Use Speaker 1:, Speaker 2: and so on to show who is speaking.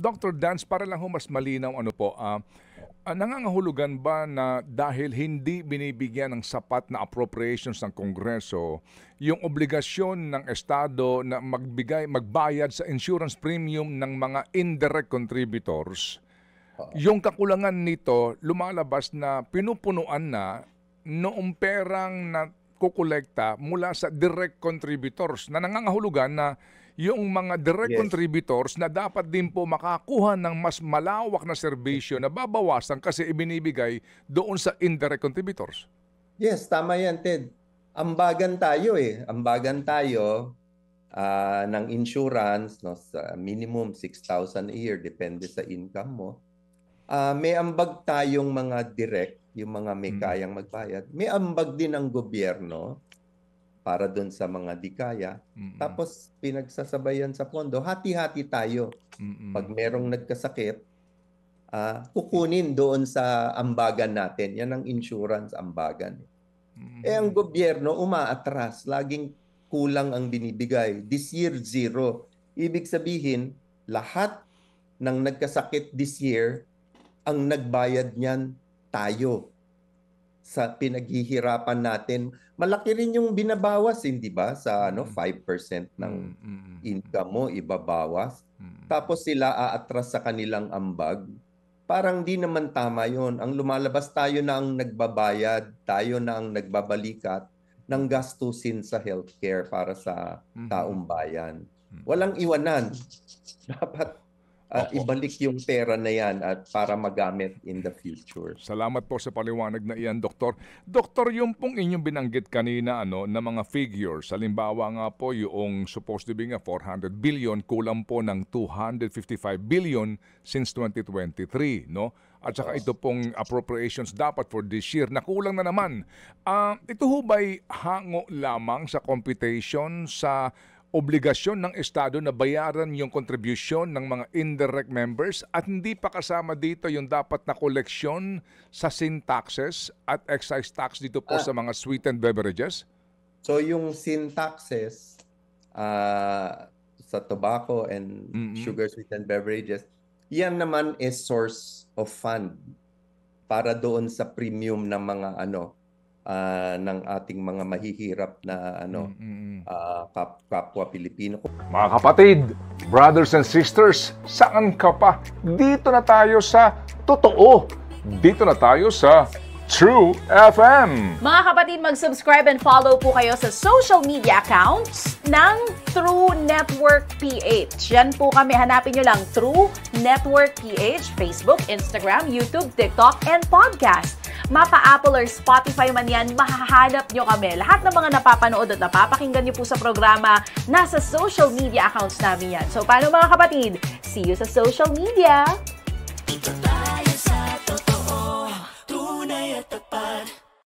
Speaker 1: Dr. Dance, para lang ho mas malinaw, ano po, nangangahulugan ba na dahil hindi binibigyan ng sapat na appropriations ng Kongreso, yung obligasyon ng Estado na magbayad sa insurance premium ng mga indirect contributors, yung kakulangan nito lumalabas na pinupunuan na noong perang na kukolekta mula sa direct contributors, na nangangahulugan na yung mga direct contributors na dapat din po makakuha ng mas malawak na serbisyo na babawasan kasi ibinibigay doon sa indirect contributors.
Speaker 2: Yes, tama yan, Ted. Ambagan tayo Ambagan tayo ng insurance, no, sa minimum 6,000 a year, depende sa income mo. May ambag tayong mga direct, yung mga may kayang magbayad. May ambag din ang gobyerno para doon sa mga di kaya. Tapos pinagsasabayan sa pondo, hati-hati tayo. Pag merong nagkasakit, kukunin doon sa ambagan natin. Yan ang insurance ambagan. Ang gobyerno umaatras, laging kulang ang binibigay. This year, 0. Ibig sabihin, lahat ng nagkasakit this year, ang nagbayad niyan tayo sa pinaghihirapan natin. Malaki rin yung binabawas, hindi ba? Sa 5% ng income mo ibabawas. Tapos sila aatras sa kanilang ambag. Parang di naman tama yon. Ang lumalabas, tayo na ang nagbabayad, tayo na ang nagbabalikat ng gastusin sa healthcare para sa taong bayan. Walang iwanan. Dapat ibalik yung pera na yan at para magamit in the future.
Speaker 1: Salamat po sa paliwanag na iyan, Doktor. Doktor, yung pong inyong binanggit kanina na mga figures, halimbawa nga po yung supposed to be nga 400 billion, kulang po ng 255 billion since 2023, no? At saka ito pong appropriations dapat for this year, nakulang na naman. Ito ho ba'y hango lamang sa computation sa obligasyon ng Estado na bayaran yung contribution ng mga indirect members at hindi pa kasama dito yung dapat na koleksyon sa sin taxes at excise tax dito po sa mga sweetened beverages?
Speaker 2: So yung sin taxes sa tobacco and sugar sweetened beverages, yan naman is source of fund para doon sa premium ng mga ng ating mga mahihirap na kapwa Pilipino.
Speaker 1: Mga kapatid, brothers and sisters, saan ka pa? Dito na tayo sa totoo. Dito na tayo sa True FM.
Speaker 3: Mga kapatid, mag-subscribe and follow po kayo sa social media accounts ng True Network PH. Yan po kami, hanapin nyo lang True Network PH, Facebook, Instagram, YouTube, TikTok, and podcast. Mapa Apple or Spotify man yan, mahahanap nyo kami. Lahat ng mga napapanood at napapakinggan nyo po sa programa, nasa social media accounts namin yan. So, paano mga kapatid? See you sa social media!